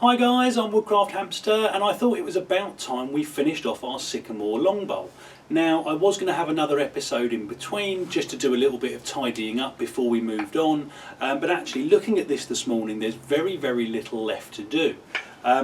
Hi guys, I'm Woodcraft Hamster, and I thought it was about time we finished off our Sycamore longbow. Now, I was going to have another episode in between just to do a little bit of tidying up before we moved on, but actually looking at this morning there's very little left to do.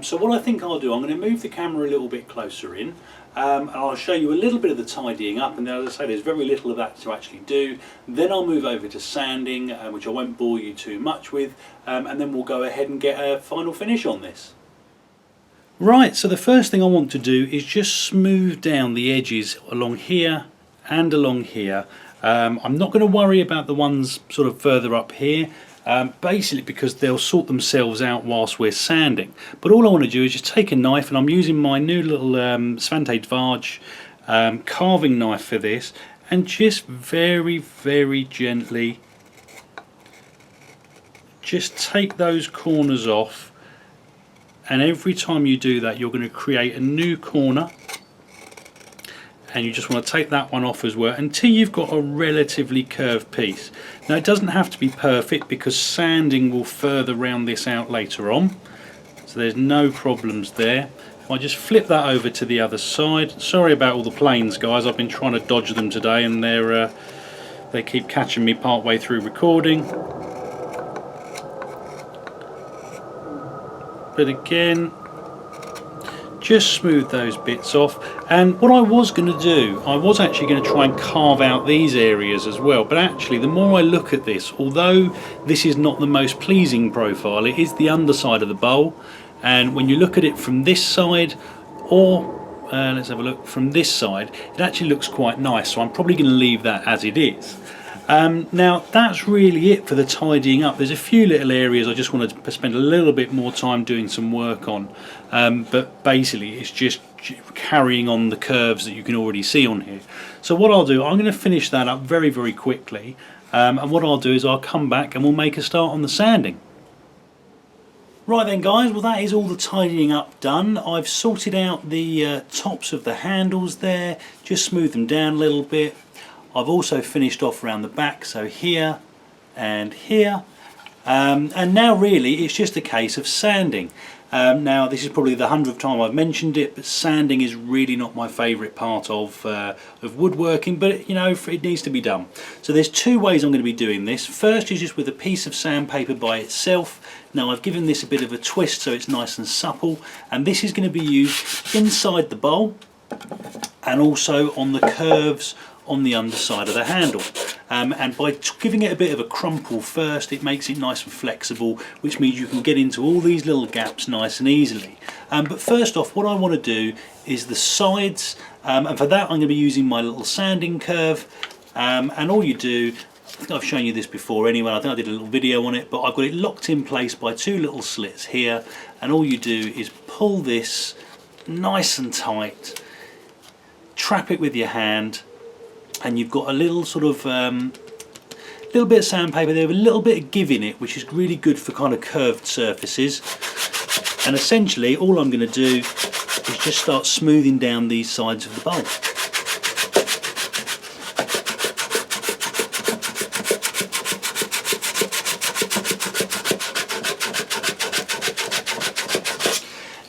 So what I think I'll do, I'm going to move the camera a little bit closer in, and I'll show you a little bit of the tidying up, and as I say, there's very little of that to actually do. Then I'll move over to sanding, which I won't bore you too much with, and then we'll go ahead and get a final finish on this. Right, so the first thing I want to do is just smooth down the edges along here and along here. I'm not going to worry about the ones sort of further up here, basically because they'll sort themselves out whilst we're sanding. But all I want to do is just take a knife, and I'm using my new little Svante Dvarge carving knife for this, and just very gently just take those corners off. And every time you do that, you're going to create a new corner, and you just want to take that one off as well until you've got a relatively curved piece. Now, it doesn't have to be perfect because sanding will further round this out later on, so there's no problems there. If I just flip that over to the other side, sorry about all the planes guys, I've been trying to dodge them today, and they keep catching me part way through recording. But again, just smooth those bits off. And what I was going to do, I was actually going to try and carve out these areas as well, but actually the more I look at this, although this is not the most pleasing profile, it is the underside of the bowl, and when you look at it from this side, or let's have a look from this side, it actually looks quite nice, so I'm probably going to leave that as it is. Now that's really it for the tidying up. There's a few little areas I just wanted to spend a little bit more time doing some work on, but basically it's just carrying on the curves that you can already see on here. So what I'll do, I'm going to finish that up very quickly, and what I'll do is I'll come back and we'll make a start on the sanding. Right then guys, well that is all the tidying up done. I've sorted out the tops of the handles there, just smoothed them down a little bit. I've also finished off around the back, so here and here, and now really it's just a case of sanding. Now this is probably the 100th time I've mentioned it, but sanding is really not my favourite part of woodworking, but you know, it needs to be done. So there's two ways I'm going to be doing this. First is just with a piece of sandpaper by itself. Now I've given this a bit of a twist so it's nice and supple, and this is going to be used inside the bowl and also on the curves on the underside of the handle, and by giving it a bit of a crumple first, it makes it nice and flexible, which means you can get into all these little gaps nice and easily. But first off, what I want to do is the sides, and for that I'm going to be using my little sanding curve, and all you do, I think I've shown you this before anyway, I think I did a little video on it, but I've got it locked in place by two little slits here, and all you do is pull this nice and tight, trap it with your hand, and you've got a little sort of little bit of sandpaper there with a little bit of give in it, which is really good for kind of curved surfaces. And essentially all I'm going to do is just start smoothing down these sides of the bowl.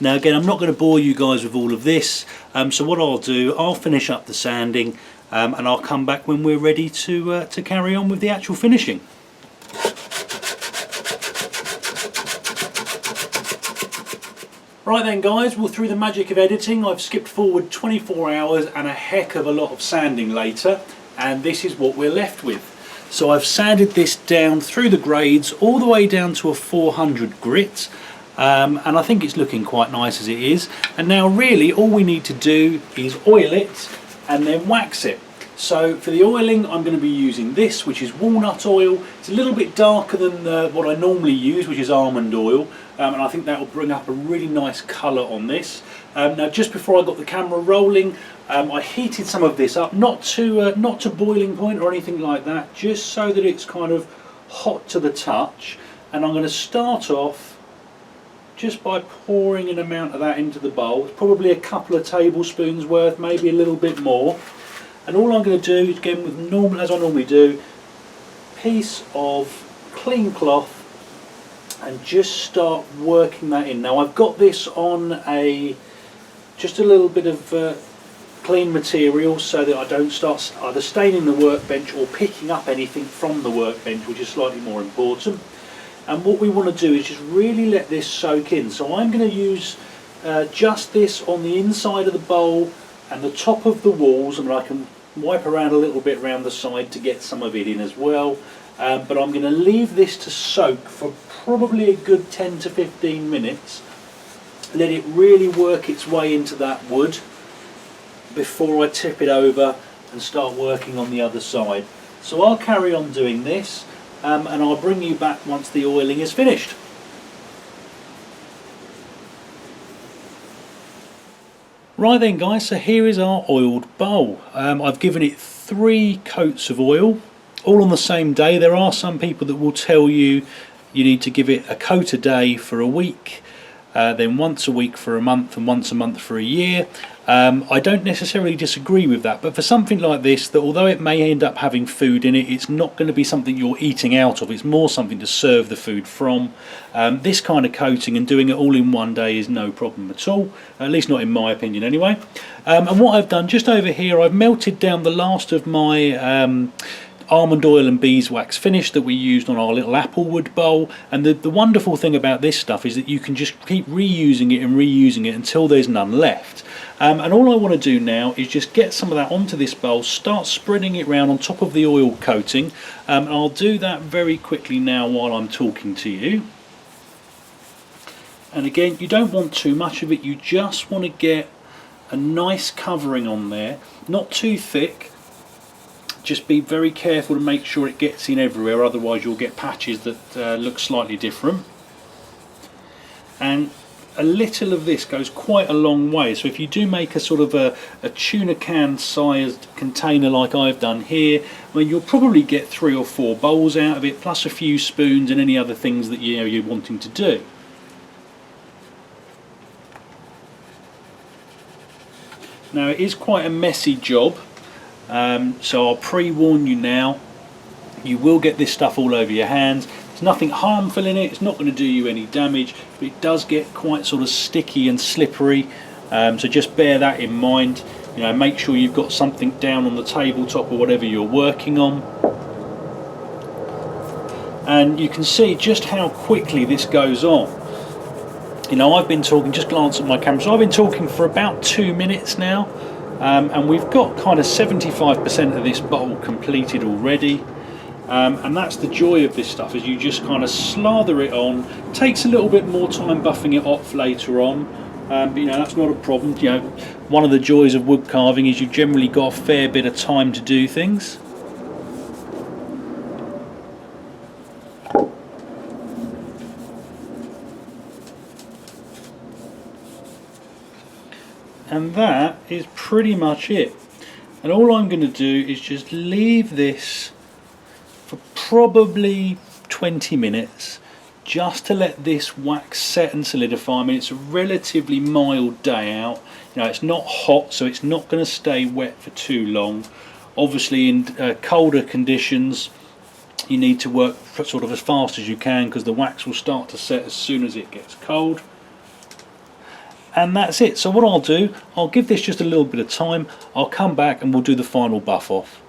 Now again, I'm not going to bore you guys with all of this, so what I'll do, I'll finish up the sanding, and I'll come back when we're ready to carry on with the actual finishing. Right then guys, well, through the magic of editing I've skipped forward 24 hours and a heck of a lot of sanding later, and this is what we're left with. So I've sanded this down through the grades all the way down to a 400 grit, and I think it's looking quite nice as it is. And now really all we need to do is oil it and then wax it. So for the oiling I'm going to be using this, which is walnut oil. It's a little bit darker than what I normally use, which is almond oil, and I think that will bring up a really nice colour on this. Now just before I got the camera rolling, I heated some of this up, not to boiling point or anything like that, just so that it's kind of hot to the touch, and I'm going to start off just by pouring an amount of that into the bowl. It's probably a couple of tablespoons worth, maybe a little bit more. And all I'm going to do is, again, as I normally do, piece of clean cloth, and just start working that in. Now I've got this on just a little bit of clean material so that I don't start either staining the workbench or picking up anything from the workbench, which is slightly more important. And what we want to do is just really let this soak in. So I'm going to use just this on the inside of the bowl and the top of the walls. I mean, I can wipe around a little bit around the side to get some of it in as well. But I'm going to leave this to soak for probably a good 10 to 15 minutes. Let it really work its way into that wood before I tip it over and start working on the other side. So I'll carry on doing this and I'll bring you back once the oiling is finished. Right then guys, so here is our oiled bowl. I've given it 3 coats of oil, all on the same day. There are some people that will tell you you need to give it a coat a day for a week, then once a week for a month, and once a month for a year. I don't necessarily disagree with that, but for something like this, that although it may end up having food in it, it's not going to be something you're eating out of. It's more something to serve the food from. This kind of coating and doing it all in one day is no problem at all, at least not in my opinion anyway. And what I've done just over here, I've melted down the last of my almond oil and beeswax finish that we used on our little applewood bowl. And the wonderful thing about this stuff is that you can just keep reusing it and reusing it until there's none left. And all I want to do now is just get some of that onto this bowl, start spreading it around on top of the oil coating. And I'll do that very quickly now while I'm talking to you. And again, you don't want too much of it, you just want to get a nice covering on there, not too thick. Just be very careful to make sure it gets in everywhere, otherwise you'll get patches that look slightly different. And a little of this goes quite a long way, so if you do make a sort of a tuna can sized container like I've done here, well, you'll probably get 3 or 4 bowls out of it, plus a few spoons and any other things that you're wanting to do. Now it is quite a messy job, so I'll pre-warn you now, you will get this stuff all over your hands. There's nothing harmful in it, it's not going to do you any damage, but it does get quite sort of sticky and slippery, so just bear that in mind. You know, make sure you've got something down on the tabletop or whatever you're working on. And you can see just how quickly this goes on. You know, I've been talking, just glance at my camera, so I've been talking for about 2 minutes now, and we've got kind of 75% of this bowl completed already. And that's the joy of this stuff, is you just kind of slather it on. Takes a little bit more time buffing it off later on, but you know, that's not a problem. You know, one of the joys of wood carving is you've generally got a fair bit of time to do things. And that is pretty much it. And all I'm going to do is just leave this for probably 20 minutes just to let this wax set and solidify. I mean, it's a relatively mild day out. You know, it's not hot, so it's not going to stay wet for too long. Obviously, in colder conditions, you need to work sort of as fast as you can, because the wax will start to set as soon as it gets cold. And that's it. So what I'll do, I'll give this just a little bit of time, I'll come back and we'll do the final buff off.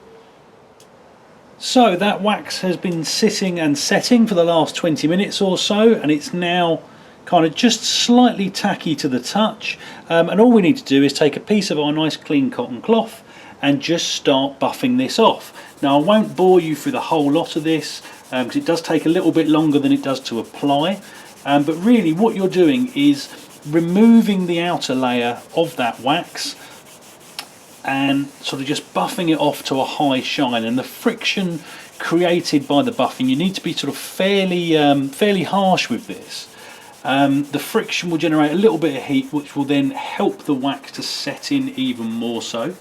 So that wax has been sitting and setting for the last 20 minutes or so, and it's now kind of just slightly tacky to the touch, and all we need to do is take a piece of our nice clean cotton cloth and just start buffing this off. Now I won't bore you through the whole lot of this, because it does take a little bit longer than it does to apply, but really what you're doing is removing the outer layer of that wax and sort of just buffing it off to a high shine. And the friction created by the buffing, you need to be sort of fairly harsh with this. The friction will generate a little bit of heat, which will then help the wax to set in even more so.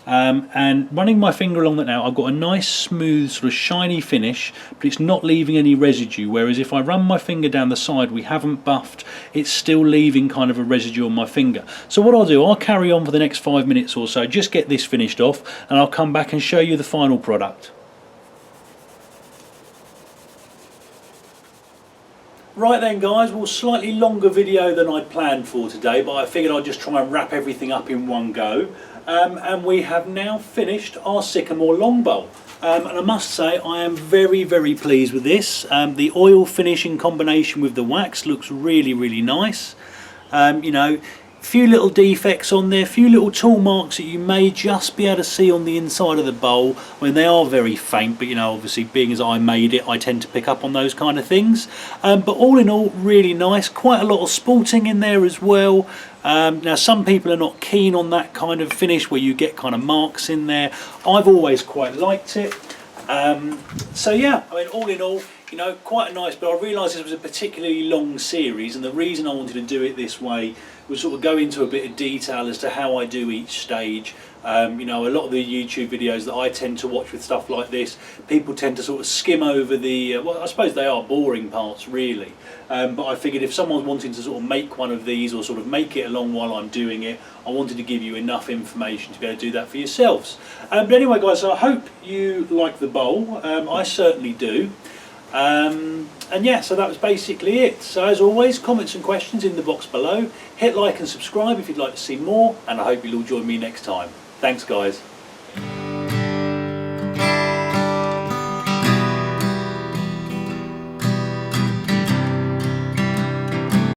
And running my finger along that now, I've got a nice smooth sort of shiny finish, but it's not leaving any residue, whereas if I run my finger down the side, we haven't buffed, it's still leaving kind of a residue on my finger. So what I'll do, I'll carry on for the next 5 minutes or so, just get this finished off, and I'll come back and show you the final product. Right then guys, well, slightly longer video than I'd planned for today, but I figured I'd just try and wrap everything up in one go. And we have now finished our Sycamore longbow. And I must say I am very, very pleased with this. The oil finish in combination with the wax looks really, really nice. You know, few little defects on there, few little tool marks that you may just be able to see on the inside of the bowl. I mean, they are very faint, but you know, obviously being as I made it, I tend to pick up on those kind of things. But all in all, really nice. Quite a lot of sporting in there as well. Now some people are not keen on that kind of finish where you get kind of marks in there. I've always quite liked it. So yeah, I mean, all in all, you know, quite a nice, but I realised this was a particularly long series, and the reason I wanted to do it this way was sort of go into a bit of detail as to how I do each stage. You know, a lot of the YouTube videos that I tend to watch with stuff like this, people tend to sort of skim over the, well, I suppose they are boring parts really, but I figured if someone's wanting to sort of make one of these or sort of make it along while I'm doing it, I wanted to give you enough information to be able to do that for yourselves. But anyway guys, so I hope you like the bowl. I certainly do. And yeah, so that was basically it. So as always, comments and questions in the box below. Hit like and subscribe if you'd like to see more, and I hope you'll all join me next time. Thanks guys.